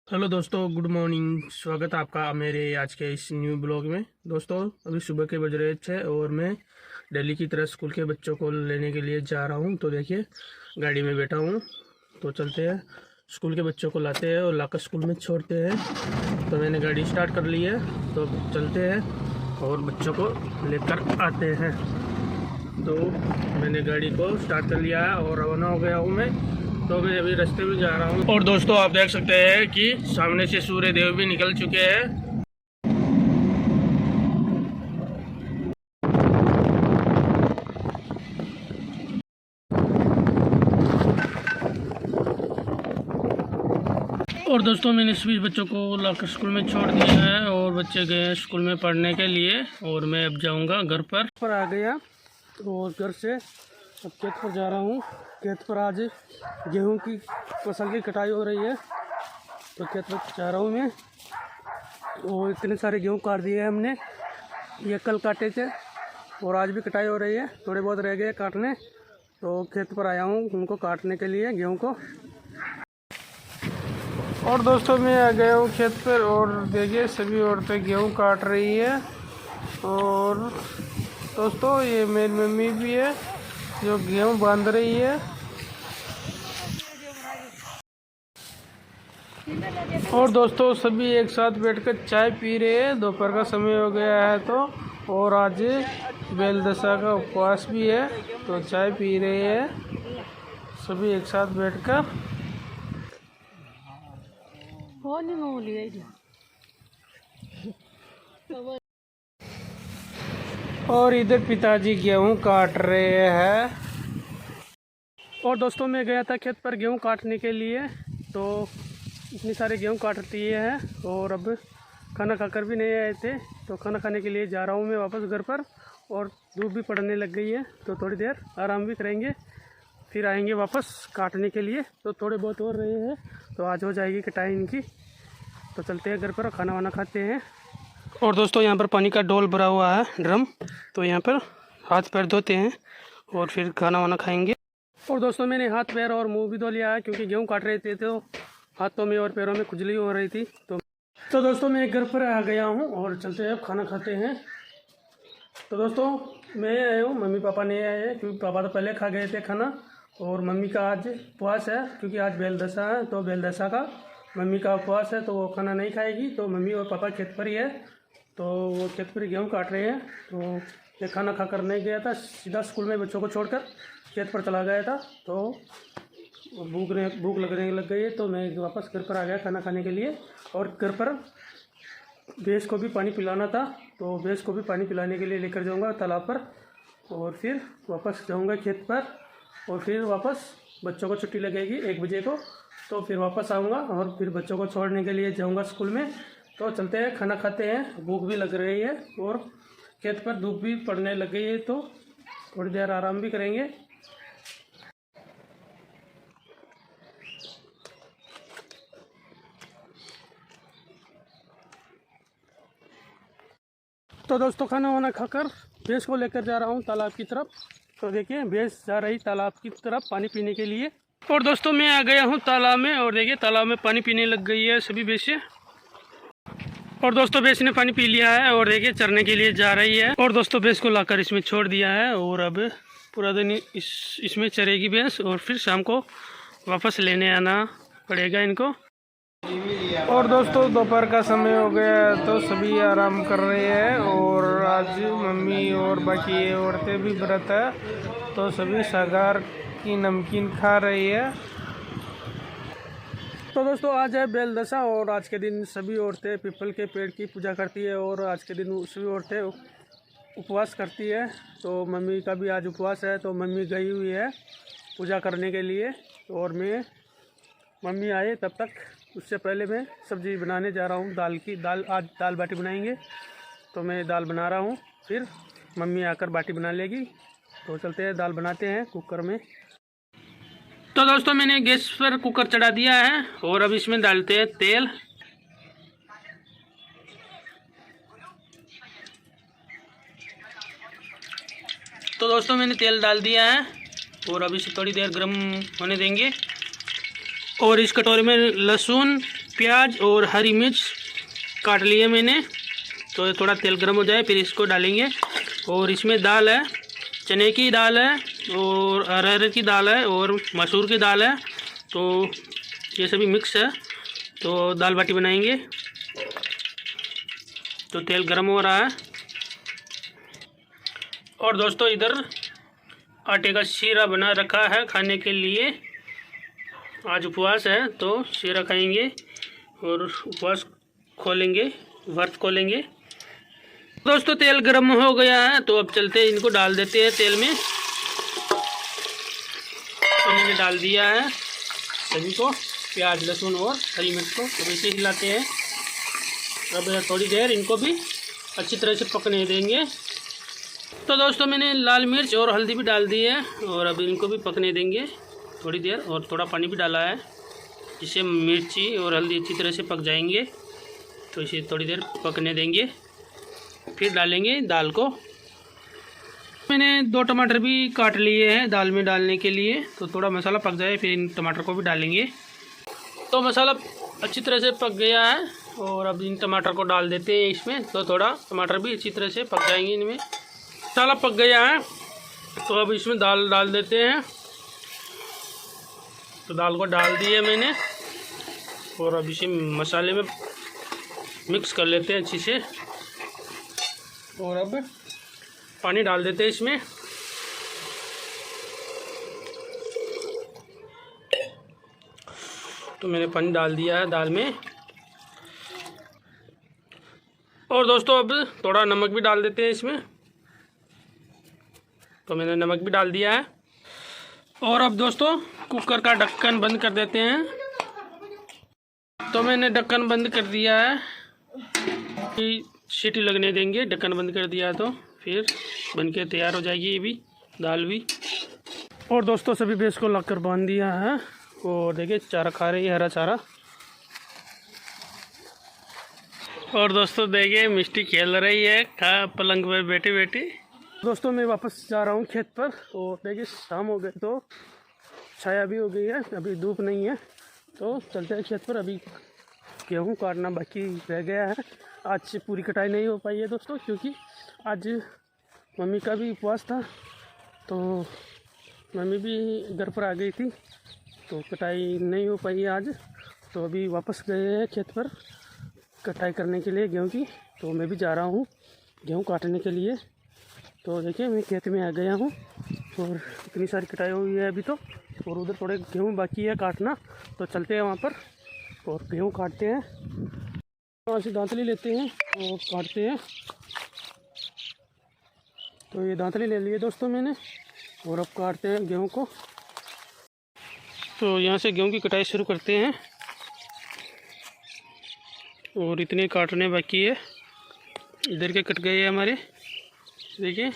Hello दोस्तों, good morning. स्वागत है आपका मेरे आज के इस न्यू ब्लॉग में। दोस्तों, अभी सुबह के बज रहे 6 और मैं दिल्ली की तरह स्कूल के बच्चों को लेने के लिए जा रहा हूं। तो देखिए, गाड़ी में बैठा हूं, तो चलते हैं, स्कूल के बच्चों को लाते हैं और लाकर स्कूल में छोड़ते हैं। तो मैंने गाड़ी स्टार्ट कर ली है, तो चलते हैं और बच्चों को लेकर आते हैं। तो मैंने गाड़ी को स्टार्ट कर लिया है और रवाना हो गया हूँ मैं। तो मैं अभी रास्ते में जा रहा हूँ और दोस्तों, आप देख सकते हैं कि सामने से सूर्य देव भी निकल चुके हैं। और दोस्तों, मैंने सभी बच्चों को लाकर स्कूल में छोड़ दिया है और बच्चे गए स्कूल में पढ़ने के लिए और मैं अब जाऊंगा घर पर आ गया और घर से अब खेत पर जा रहा हूँ। खेत पर आज गेहूं की फसल की कटाई हो रही है, तो खेत पर जा रहा हूँ मैं। और इतने सारे गेहूं काट दिए हैं हमने, ये कल काटे थे और आज भी कटाई हो रही है। थोड़े बहुत रह गए काटने, तो खेत पर आया हूँ उनको काटने के लिए गेहूं को। और दोस्तों, मैं आ गया हूँ खेत पर और देखिए सभी औरतें गेहूं काट रही है। और दोस्तों, ये मेरी मम्मी भी है जो गेहूं बांध रही है। और दोस्तों, सभी एक साथ बैठकर चाय पी रहे हैं। दोपहर का समय हो गया है तो, और आज बेलदशा का उपवास भी है, तो चाय पी रहे हैं सभी एक साथ बैठकर। और इधर पिताजी गेहूं काट रहे हैं। और दोस्तों, मैं गया था खेत पर गेहूं काटने के लिए, तो इतनी सारे गेहूं काट दिए हैं और अब खाना खाकर भी नहीं आए थे, तो खाना खाने के लिए जा रहा हूं मैं वापस घर पर। और धूप भी पड़ने लग गई है, तो थोड़ी देर आराम भी करेंगे, फिर आएंगे वापस काटने के लिए। तो थोड़े बहुत और रहे हैं, तो आज हो जाएगी कटाई इनकी। तो चलते हैं घर पर, खाना वाना खाते हैं। और दोस्तों, यहाँ पर पानी का डोल भरा हुआ है, ड्रम, तो यहाँ पर हाथ पैर धोते हैं और फिर खाना वाना खाएंगे। और दोस्तों, मैंने हाथ पैर और मुंह भी धो लिया है, क्योंकि गेहूं काट रहे थे तो हाथों में और पैरों में खुजली हो रही थी। तो दोस्तों, मैं घर पर आ गया हूं और चलते हैं अब खाना खाते हैं। तो दोस्तों, मैं आया हूँ, मम्मी पापा नहीं आए हैं, क्योंकि पापा तो पहले खा गए थे खाना। और मम्मी का आज उपवास है, क्योंकि आज बेलदशा है, तो बेलदशा का मम्मी का उपवास है, तो वो खाना नहीं खाएगी। तो मम्मी और पापा खेत पर ही है, तो वो खेत पर गेहूँ काट रहे हैं। तो मैं खाना खाकर नहीं गया था, सीधा स्कूल में बच्चों को छोड़कर खेत पर चला गया था। तो भूख लगने लग गई है, तो मैं वापस घर पर आ गया खाना खाने के लिए। और घर पर भैंस को भी पानी पिलाना था, तो भैंस को भी पानी पिलाने के लिए लेकर जाऊंगा तालाब पर, और फिर वापस जाऊंगा खेत पर। और फिर वापस बच्चों को छुट्टी लगेगी 1 बजे को, तो फिर वापस आऊँगा और फिर बच्चों को छोड़ने के लिए जाऊँगा स्कूल में। तो चलते हैं, खाना खाते हैं, भूख भी लग रही है और खेत पर धूप भी पड़ने लग गई है, तो थोड़ी देर आराम भी करेंगे। तो दोस्तों, खाना वाना खाकर भैंस को लेकर जा रहा हूँ तालाब की तरफ। तो देखिए, भैंस जा रही तालाब की तरफ पानी पीने के लिए। और दोस्तों, मैं आ गया हूँ तालाब में और देखिए तालाब में पानी पीने लग गई है सभी भैंसें। और दोस्तों, भैंस ने पानी पी लिया है और देखिए चरने के लिए जा रही है। और दोस्तों, भैंस को लाकर इसमें छोड़ दिया है और अब पूरा दिन इसमें चरेगी भैंस, और फिर शाम को वापस लेने आना पड़ेगा इनको। और दोस्तों, दोपहर का समय हो गया तो सभी आराम कर रहे हैं, और आज मम्मी और बाकी औरतें भी व्रत है, तो सभी सागर की नमकीन खा रही है। तो दोस्तों, आज है बेलदशा और आज के दिन सभी औरतें पीपल के पेड़ की पूजा करती है, और आज के दिन सभी औरतें उपवास करती है। तो मम्मी का भी आज उपवास है, तो मम्मी गई हुई है पूजा करने के लिए, और मैं मम्मी आए तब तक उससे पहले मैं सब्ज़ी बनाने जा रहा हूँ। आज दाल बाटी बनाएंगे, तो मैं दाल बना रहा हूँ, फिर मम्मी आकर बाटी बना लेगी। तो चलते हैं, दाल बनाते हैं कुकर में। तो दोस्तों, मैंने गैस पर कुकर चढ़ा दिया है और अब इसमें डालते हैं तेल। तो दोस्तों, मैंने तेल डाल दिया है और अब इसे थोड़ी देर गर्म होने देंगे। और इस कटोरी में लहसुन, प्याज और हरी मिर्च काट लिए मैंने। तो थोड़ा तेल गर्म हो जाए फिर इसको डालेंगे। और इसमें दाल है, चने की दाल है और अरहर की दाल है और मसूर की दाल है। तो ये सभी मिक्स है, तो दाल बाटी बनाएंगे। तो तेल गर्म हो रहा है। और दोस्तों इधर आटे का शीरा बना रखा है खाने के लिए। आज उपवास है तो शीरा खाएंगे और उपवास खोलेंगे, व्रत खोलेंगे। दोस्तों तेल गर्म हो गया है, तो अब चलते हैं, इनको डाल देते हैं तेल में। तो मैंने डाल दिया है सभी को, प्याज लहसुन और हरी मिर्च को। तो इसे हिलाते हैं। अब थोड़ी देर इनको भी अच्छी तरह से पकने देंगे। तो दोस्तों मैंने लाल मिर्च और हल्दी भी डाल दी है और अब इनको भी पकने देंगे थोड़ी देर। और थोड़ा पानी भी डाला है जिससे मिर्ची और हल्दी अच्छी तरह से पक जाएंगे। तो इसे थोड़ी देर पकने देंगे, फिर डालेंगे दाल को। मैंने 2 टमाटर भी काट लिए हैं दाल में डालने के लिए। तो थोड़ा मसाला पक जाए फिर इन टमाटर को भी डालेंगे। तो मसाला अच्छी तरह से पक गया है और अब इन टमाटर को डाल देते हैं इसमें। तो थोड़ा टमाटर भी अच्छी तरह से पक जाएंगे इनमें। मसाला पक गया है तो अब इसमें दाल डाल देते हैं। तो दाल को डाल दिए मैंने और अब इसे मसाले में मिक्स कर लेते हैं अच्छी से। और अब पानी डाल देते हैं इसमें। तो मैंने पानी डाल दिया है दाल में। और दोस्तों अब थोड़ा नमक भी डाल देते हैं इसमें। तो मैंने नमक भी डाल दिया है। और अब दोस्तों कुकर का ढक्कन बंद कर देते हैं। तो मैंने ढक्कन बंद कर दिया है, सीटी लगने देंगे। ढक्कन बंद कर दिया तो फिर बनके तैयार हो जाएगी ये भी दाल भी। और दोस्तों सभी भैंस को लगकर बांध दिया है और देखिए चारा खा रही है, हरा चारा। और दोस्तों देखिए मिष्टी खेल रही है पलंग पर बैठी बैठी। दोस्तों मैं वापस जा रहा हूँ खेत पर। और देखिए शाम हो गई तो छाया भी हो गई है, अभी धूप नहीं है। तो चलते हैं खेत पर। अभी गेहूँ काटना बाकी रह गया है। आज से पूरी कटाई नहीं हो पाई है दोस्तों, क्योंकि आज मम्मी का भी उपवास था। तो मम्मी भी घर पर आ गई थी तो कटाई नहीं हो पाई है आज। तो अभी वापस गए हैं खेत पर कटाई करने के लिए गेहूँ की। तो मैं भी जा रहा हूँ गेहूँ काटने के लिए। तो देखिए मैं खेत में आ गया हूँ और इतनी सारी कटाई हुई है अभी तो। और उधर थोड़े गेहूँ बाकी है काटना। तो चलते हैं वहाँ पर और गेहूँ काटते हैं। वहाँ से दांतली लेते हैं और काटते हैं। तो ये दांतली ले लिए दोस्तों मैंने और अब काटते हैं गेहूँ को। तो यहाँ से गेहूँ की कटाई शुरू करते हैं। और इतने काटने बाकी है। इधर के कट गए हैं हमारे, देखिए।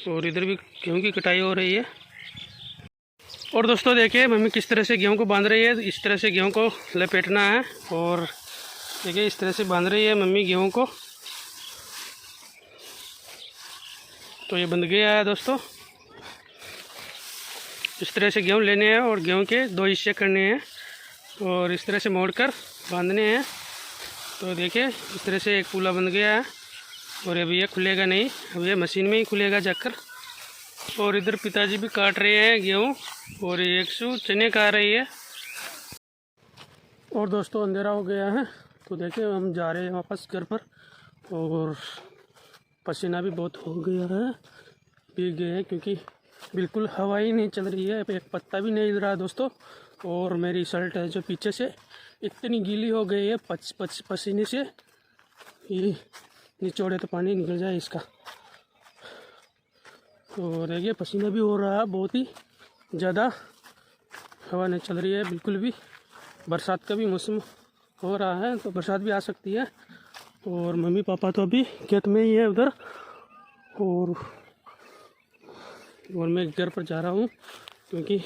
और इधर भी गेहूँ की कटाई हो रही है। और दोस्तों देखिए मम्मी किस तरह से गेहूँ को बांध रही है। इस तरह से गेहूँ को लपेटना है और देखिए इस तरह से बांध रही है मम्मी गेहूँ को। तो ये बंध गया है दोस्तों। इस तरह से गेहूँ लेने हैं और गेहूँ के 2 हिस्से करने हैं और इस तरह से मोड़कर बांधने हैं। तो देखिए इस तरह से एक पूला बन गया है और अभी ये खुलेगा नहीं, अब ये मशीन में ही खुलेगा जाकर। और इधर पिताजी भी काट रहे हैं गेहूँ और एक सू चने खा रही है। और दोस्तों अंधेरा हो गया है तो देखिए हम जा रहे हैं वापस घर पर। और पसीना भी बहुत हो गया है, भीग गए हैं क्योंकि बिल्कुल हवा ही नहीं चल रही है, एक पत्ता भी नहीं हिल रहा है दोस्तों। और मेरी शर्ट है जो पीछे से इतनी गीली हो गई है पसीने से, ये निचोड़े तो पानी निकल जाए इसका। तो देखिए पसीना भी हो रहा है बहुत ही ज़्यादा, हवा नहीं चल रही है बिल्कुल भी। बरसात का भी मौसम हो रहा है तो बरसात भी आ सकती है। और मम्मी पापा तो अभी खेत में ही है उधर। और मैं घर पर जा रहा हूँ क्योंकि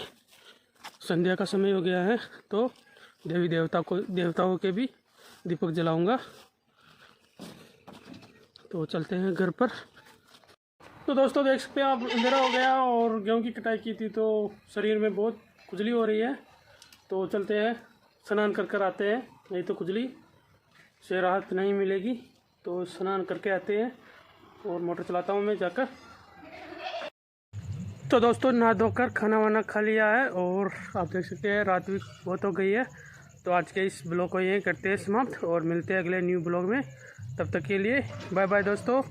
संध्या का समय हो गया है। तो देवी देवताओं के भी दीपक जलाऊंगा। तो चलते हैं घर पर। तो दोस्तों देख सकते हैं आप अंधेरा हो गया और गेहूं की कटाई की थी तो शरीर में बहुत खुजली हो रही है, तो चलते हैं स्नान कर आते हैं, नहीं तो खुजली से राहत नहीं मिलेगी। तो स्नान करके आते हैं और मोटर चलाता हूँ मैं जाकर। तो दोस्तों नहा धोकर खाना वाना खा लिया है और आप देख सकते हैं रात भी बहुत हो गई है। तो आज के इस ब्लॉग को यहीं करते हैं समाप्त और मिलते हैं अगले न्यू ब्लॉग में। तब तक के लिए बाय बाय दोस्तों।